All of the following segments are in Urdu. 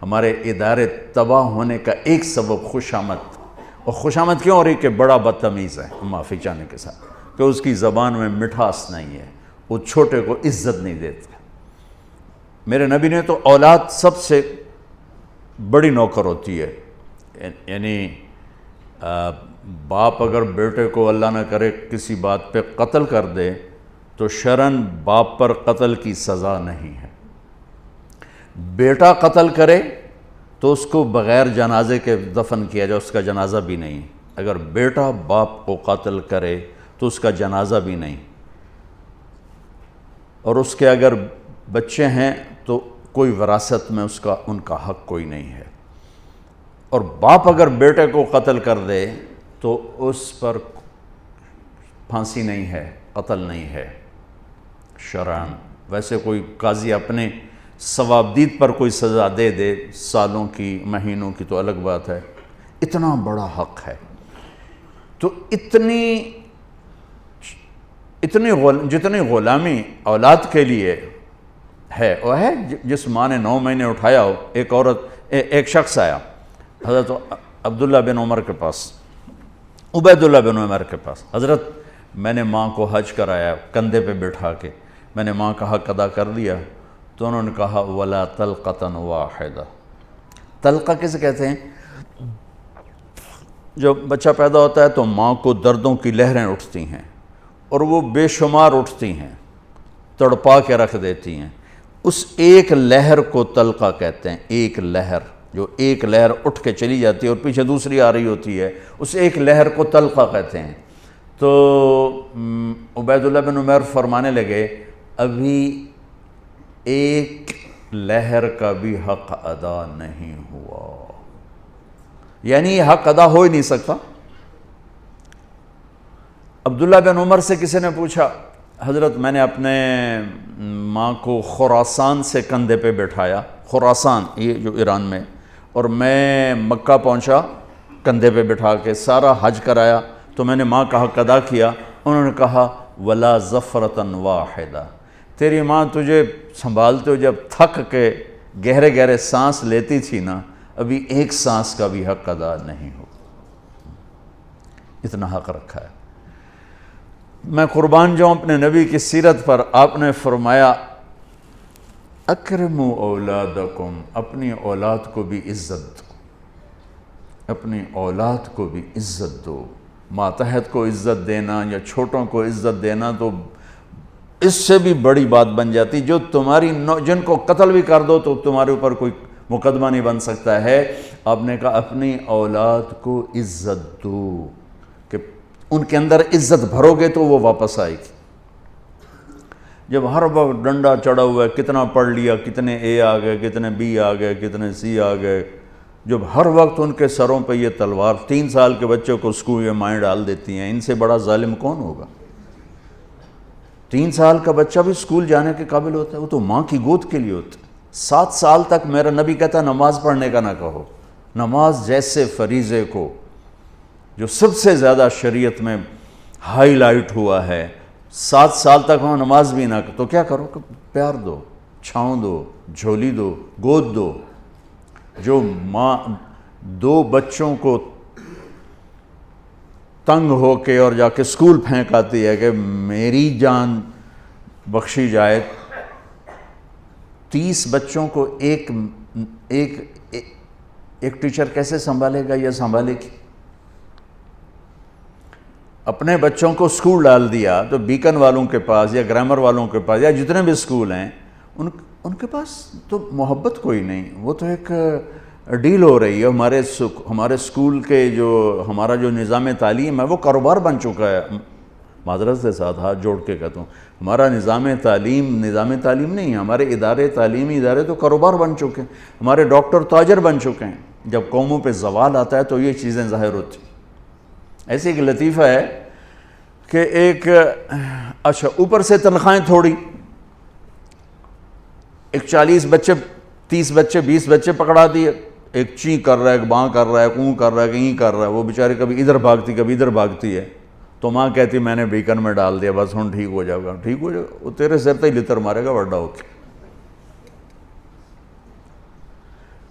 ہمارے ادارے تباہ ہونے کا ایک سبب خوشامد، اور خوشامد کیوں ہو رہی کہ بڑا بدتمیز ہے معافی چاہنے کے ساتھ، کہ اس کی زبان میں مٹھاس نہیں ہے، وہ چھوٹے کو عزت نہیں دیتے۔ میرے نبی نے تو اولاد سب سے بڑی نوکر ہوتی ہے، یعنی باپ اگر بیٹے کو اللہ نہ کرے کسی بات پہ قتل کر دے تو شرعاً باپ پر قتل کی سزا نہیں ہے۔ بیٹا قتل کرے تو اس کو بغیر جنازے کے دفن کیا جائے، اس کا جنازہ بھی نہیں۔ اگر بیٹا باپ کو قتل کرے تو اس کا جنازہ بھی نہیں، اور اس کے اگر بچے ہیں تو کوئی وراثت میں ان کا حق کوئی نہیں ہے۔ اور باپ اگر بیٹے کو قتل کر دے تو اس پر پھانسی نہیں ہے، قتل نہیں ہے شرعاً۔ ویسے کوئی قاضی اپنے ثوابدید پر کوئی سزا دے دے سالوں کی مہینوں کی تو الگ بات ہے، اتنا بڑا حق ہے۔ تو جتنی غلامی اولاد کے لیے ہے، وہ ہے جس ماں نے 9 مہینے اٹھایا ہو۔ ایک شخص آیا حضرت عبداللہ بن عمر کے پاس، عبیداللہ بن عمر کے پاس، حضرت میں نے ماں کو حج کرایا کندھے پہ بٹھا کے، میں نے ماں کا حق ادا کر دیا، تو انہوں نے کہا ولا طلقۃ واحدہ۔ طلقہ کسے کہتے ہیں؟ جب بچہ پیدا ہوتا ہے تو ماں کو دردوں کی لہریں اٹھتی ہیں، اور وہ بے شمار اٹھتی ہیں، تڑپا کے رکھ دیتی ہیں۔ اس ایک لہر کو طلقہ کہتے ہیں۔ ایک لہر، جو ایک لہر اٹھ کے چلی جاتی ہے اور پیچھے دوسری آ رہی ہوتی ہے، اس ایک لہر کو طلقہ کہتے ہیں۔ تو عبیداللہ بن عمر فرمانے لگے ابھی ایک لہر کا بھی حق ادا نہیں ہوا، یعنی یہ حق ادا ہو ہی نہیں سکتا۔ عبداللہ بن عمر سے کسی نے پوچھا حضرت میں نے اپنے ماں کو خراسان سے کندھے پہ بٹھایا، خراسان یہ جو ایران میں، اور میں مکہ پہنچا کندھے پہ بٹھا کے، سارا حج کرایا، تو میں نے ماں کا حق ادا کیا۔ انہوں نے کہا ولا ظفرۃ واحدہ، تیری ماں تجھے سنبھالتے ہو جب تھک کے گہرے گہرے سانس لیتی تھی نا، ابھی ایک سانس کا بھی حق ادا نہیں ہو، اتنا حق رکھا ہے۔ میں قربان جاؤں اپنے نبی کی سیرت پر، آپ نے فرمایا اکرموا اولادکم، اپنی اولاد کو بھی عزت دو، اپنی اولاد کو بھی عزت دو۔ ماتحت کو عزت دینا یا چھوٹوں کو عزت دینا تو اس سے بھی بڑی بات بن جاتی، جو تمہاری جن کو قتل بھی کر دو تو تمہارے اوپر کوئی مقدمہ نہیں بن سکتا ہے۔ آپ نے کہا اپنی اولاد کو عزت دو، کہ ان کے اندر عزت بھرو گے تو وہ واپس آئے گی۔ جب ہر وقت ڈنڈا چڑھا ہوا ہے، کتنا پڑھ لیا، کتنے اے آ گئے، کتنے بی آ گئے، کتنے سی آ گئے، جب ہر وقت ان کے سروں پہ یہ تلوار، 3 سال کے بچوں کو اسکول میں مائیں ڈال دیتی ہیں، ان سے بڑا ظالم کون ہوگا؟ 3 سال کا بچہ بھی اسکول جانے کے قابل ہوتا ہے، وہ تو ماں کی گود کے لیے ہوتا ہے۔ 7 سال تک میرا نبی کہتا ہے نماز پڑھنے کا نہ کہو، نماز جیسے فریضے کو جو سب سے زیادہ شریعت میں ہائی لائٹ ہوا ہے، 7 سال تک وہاں نماز بھی نہ تو کیا کرو کہ پیار دو، چھاؤں دو، جھولی دو، گود دو۔ جو ماں 2 بچوں کو تنگ ہو کے اور جا کے اسکول پھینک آتی ہے کہ میری جان بخشی جائے، 30 بچوں کو ایک ٹیچر کیسے سنبھالے گا یا سنبھالے گی؟ اپنے بچوں کو اسکول ڈال دیا تو بیکن والوں کے پاس یا گرامر والوں کے پاس یا جتنے بھی اسکول ہیں ان کے پاس تو محبت کوئی نہیں، وہ تو ایک ڈیل ہو رہی ہے۔ ہمارے اسکول کے ہمارا جو نظام تعلیم ہے وہ کاروبار بن چکا ہے۔ معذرت کے ساتھ ہاتھ جوڑ کے کہتا ہوں، ہمارا نظام تعلیم نہیں ہے، ہمارے تعلیمی ادارے تو کاروبار بن چکے ہیں، ہمارے ڈاکٹر تاجر بن چکے ہیں۔ جب قوموں پہ زوال آتا ہے تو یہ چیزیں ظاہر ہوتی ہیں۔ ایسے ایک لطیفہ ہے کہ اچھا اوپر سے تنخواہیں تھوڑی، ایک 40 بچے 30 بچے 20 بچے پکڑا دیے، ایک چیں کر رہا ہے، ایک باں کر رہا ہے، ایک اون کر رہا ہے، کہیں کر رہا ہے، وہ بیچارے کبھی ادھر بھاگتی کبھی ادھر بھاگتی ہے، تو ماں کہتی میں نے بیکن میں ڈال دیا، بس ہن ٹھیک ہو جائے گا، ٹھیک ہو جائے گا، وہ تیرے سر تے ہی لتر مارے گا بڑا ہو کے۔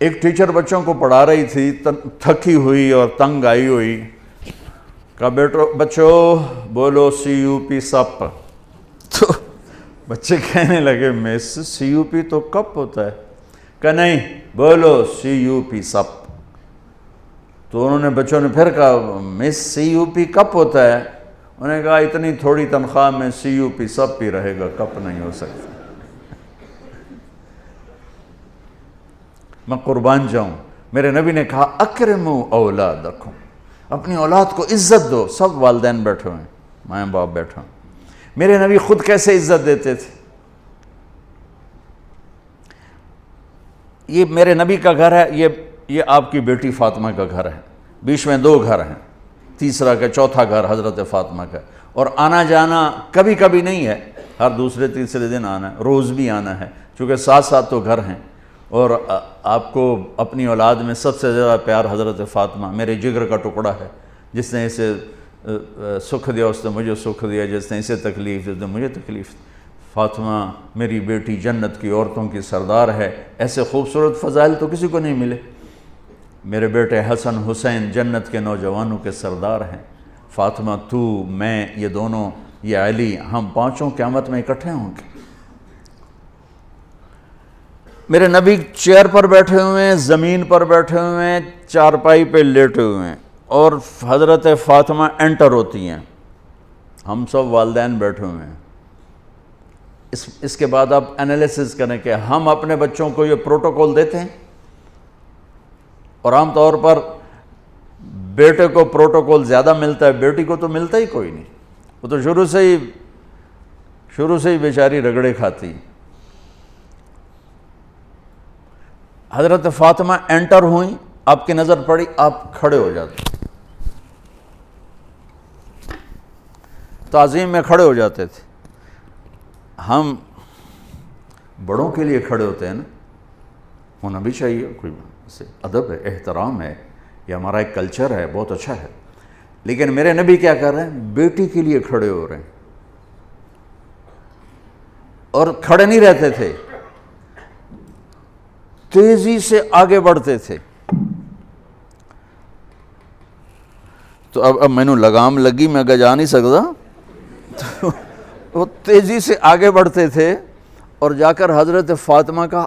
ایک ٹیچر بچوں کو پڑھا رہی تھی، تھکی ہوئی اور تنگ آئی ہوئی، کہا بچوں بولو CUP سپ۔ تو بچے کہنے لگے مس CUP تو کپ ہوتا ہے، کہ نہیں بولو CUP سپ۔ تو انہوں نے بچوں نے پھر کہا مس CUP کپ ہوتا ہے، انہوں نے کہا اتنی تھوڑی تنخواہ میں CUP سپ ہی رہے گا، کپ نہیں ہو سکتا۔ میں قربان جاؤں، میرے نبی نے کہا اکرموا اولادکم، اپنی اولاد کو عزت دو۔ سب والدین بیٹھے ہوئے ہیں، ماں باپ بیٹھے ہوئے۔ میرے نبی خود کیسے عزت دیتے تھے؟ یہ میرے نبی کا گھر ہے، یہ آپ کی بیٹی فاطمہ کا گھر ہے، بیچ میں 2 گھر ہیں، تیسرا کا چوتھا گھر حضرت فاطمہ کا، اور آنا جانا کبھی کبھی نہیں ہے، ہر دوسرے تیسرے دن آنا ہے، روز بھی آنا ہے، چونکہ ساتھ ساتھ تو گھر ہیں۔ اور آپ کو اپنی اولاد میں سب سے زیادہ پیار حضرت فاطمہ، میرے جگر کا ٹکڑا ہے، جس نے اسے سکھ دیا اس نے مجھے سکھ دیا، جس نے اسے تکلیف دی اس نے مجھے تکلیف دی۔ فاطمہ میری بیٹی جنت کی عورتوں کی سردار ہے، ایسے خوبصورت فضائل تو کسی کو نہیں ملے۔ میرے بیٹے حسن حسین جنت کے نوجوانوں کے سردار ہیں۔ فاطمہ تو، میں، یہ دونوں، یہ علی، ہم پانچوں قیامت میں اکٹھے ہوں گے۔ میرے نبی چیئر پر بیٹھے ہوئے ہیں، زمین پر بیٹھے ہوئے ہیں، چارپائی پہ لیٹے ہوئے ہیں، اور حضرت فاطمہ انٹر ہوتی ہیں، ہم سب والدین بیٹھے ہوئے ہیں۔ اس کے بعد آپ انالیسس کریں کہ ہم اپنے بچوں کو یہ پروٹوکول دیتے ہیں، اور عام طور پر بیٹے کو پروٹوکول زیادہ ملتا ہے، بیٹی کو تو ملتا ہی کوئی نہیں، وہ تو شروع سے ہی بیچاری رگڑے کھاتی۔ حضرت فاطمہ انٹر ہوئیں، آپ کی نظر پڑی، آپ کھڑے ہو جاتے، تعظیم میں کھڑے ہو جاتے تھے۔ ہم بڑوں کے لیے کھڑے ہوتے ہیں نا، ہونا بھی چاہیے، کوئی ادب ہے، احترام ہے، یہ ہمارا ایک کلچر ہے، بہت اچھا ہے۔ لیکن میرے نبی کیا کر رہے ہیں؟ بیٹی کے لیے کھڑے ہو رہے ہیں، اور کھڑے نہیں رہتے تھے، تیزی سے آگے بڑھتے تھے۔ تو اب میں نے لگام لگی، میں اگر جا نہیں سکتا، تو وہ تیزی سے آگے بڑھتے تھے اور جا کر حضرت فاطمہ کا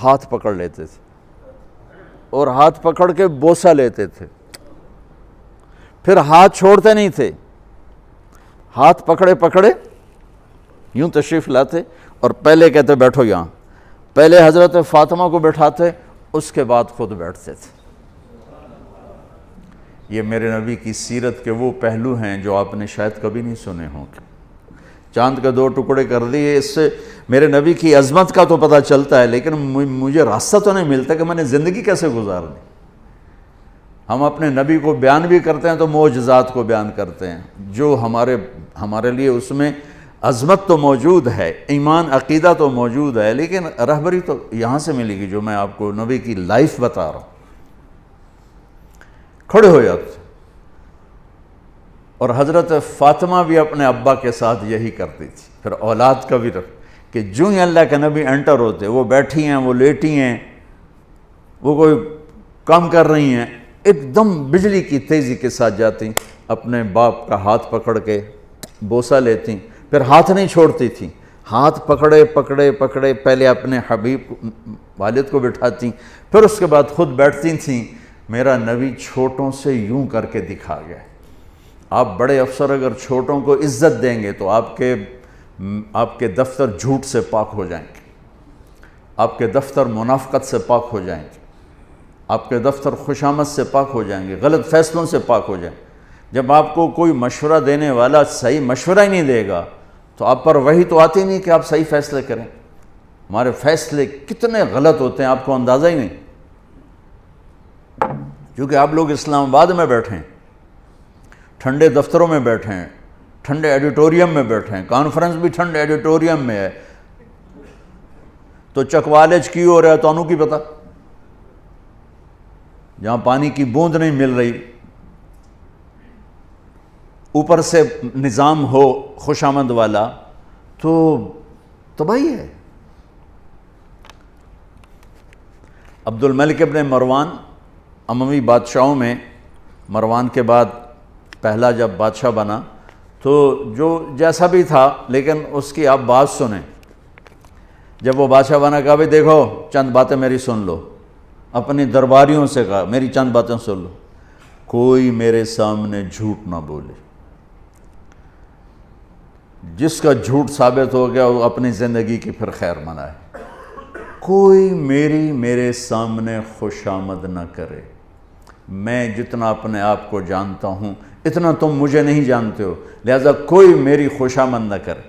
ہاتھ پکڑ لیتے تھے، اور ہاتھ پکڑ کے بوسہ لیتے تھے، پھر ہاتھ چھوڑتے نہیں تھے، ہاتھ پکڑے پکڑے یوں تشریف لاتے، اور پہلے کہتے بیٹھو یہاں، پہلے حضرت فاطمہ کو بٹھاتے، اس کے بعد خود بیٹھتے تھے۔ یہ میرے نبی کی سیرت کے وہ پہلو ہیں جو آپ نے شاید کبھی نہیں سنے ہوں گے۔ چاند کے 2 ٹکڑے کر دیے، اس سے میرے نبی کی عظمت کا تو پتہ چلتا ہے، لیکن مجھے راستہ تو نہیں ملتا کہ میں نے زندگی کیسے گزارنی۔ ہم اپنے نبی کو بیان بھی کرتے ہیں تو معجزات کو بیان کرتے ہیں، جو ہمارے لیے اس میں عظمت تو موجود ہے، ایمان عقیدہ تو موجود ہے، لیکن رہبری تو یہاں سے ملے گی جو میں آپ کو نبی کی لائف بتا رہا ہوں۔ کھڑے ہو جاتے، اور حضرت فاطمہ بھی اپنے ابا کے ساتھ یہی کرتی تھی۔ پھر اولاد کا بھی کہ جو ہی اللہ کے نبی انٹر ہوتے، وہ بیٹھی ہیں، وہ لیٹی ہیں، وہ کوئی کام کر رہی ہیں، ایک دم بجلی کی تیزی کے ساتھ جاتی، اپنے باپ کا ہاتھ پکڑ کے بوسہ لیتی، پھر ہاتھ نہیں چھوڑتی تھی، ہاتھ پکڑے پکڑے پکڑے پہلے اپنے حبیب والد کو بٹھاتی، پھر اس کے بعد خود بیٹھتی تھیں۔ میرا نبی چھوٹوں سے یوں کر کے دکھا گیا۔ آپ بڑے افسر اگر چھوٹوں کو عزت دیں گے تو آپ کے دفتر جھوٹ سے پاک ہو جائیں گے، آپ کے دفتر منافقت سے پاک ہو جائیں گے، آپ کے دفتر خوشامد سے پاک ہو جائیں گے، غلط فیصلوں سے پاک ہو جائیں گے۔ جب آپ کو کوئی مشورہ دینے والا صحیح مشورہ ہی نہیں دے گا تو آپ پر وحی تو آتی نہیں کہ آپ صحیح فیصلے کریں۔ ہمارے فیصلے کتنے غلط ہوتے ہیں، آپ کو اندازہ ہی نہیں، کیونکہ آپ لوگ اسلام آباد میں بیٹھیں، ٹھنڈے دفتروں میں بیٹھیں، ٹھنڈے ایڈیٹوریم میں بیٹھیں، کانفرنس بھی ٹھنڈے ایڈیٹوریم میں ہے، تو چکوالج کی ہو رہا ہے تو انہوں کی پتہ، جہاں پانی کی بوند نہیں مل رہی، اوپر سے نظام ہو خوشامد والا تو تباہی ہے۔ عبد الملک ابن مروان اموی بادشاہوں میں مروان کے بعد پہلا جب بادشاہ بنا تو جو جیسا بھی تھا لیکن اس کی آپ بات سنیں. جب وہ بادشاہ بنا کہا بھائی دیکھو چند باتیں میری سن لو، اپنی درباریوں سے کہا میری چند باتیں سن لو، کوئی میرے سامنے جھوٹ نہ بولے. جس کا جھوٹ ثابت ہو گیا وہ اپنی زندگی کی پھر خیر منائے. کوئی میرے سامنے خوش آمد نہ کرے. میں جتنا اپنے آپ کو جانتا ہوں اتنا تم مجھے نہیں جانتے ہو، لہذا کوئی میری خوش آمد نہ کرے،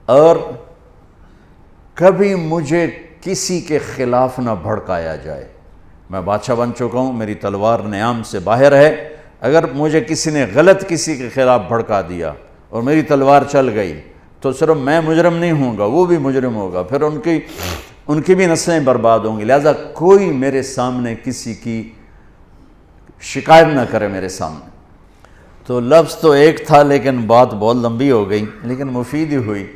اور کبھی مجھے کسی کے خلاف نہ بھڑکایا جائے. میں بادشاہ بن چکا ہوں، میری تلوار نیام سے باہر ہے، اگر مجھے کسی نے غلط کسی کے خلاف بھڑکا دیا اور میری تلوار چل گئی تو صرف میں مجرم نہیں ہوں گا، وہ بھی مجرم ہوگا، پھر ان کی بھی نسلیں برباد ہوں گی. لہذا کوئی میرے سامنے کسی کی شکایت نہ کرے میرے سامنے. تو لفظ تو ایک تھا لیکن بات بہت لمبی ہو گئی، لیکن مفید ہی ہوئی.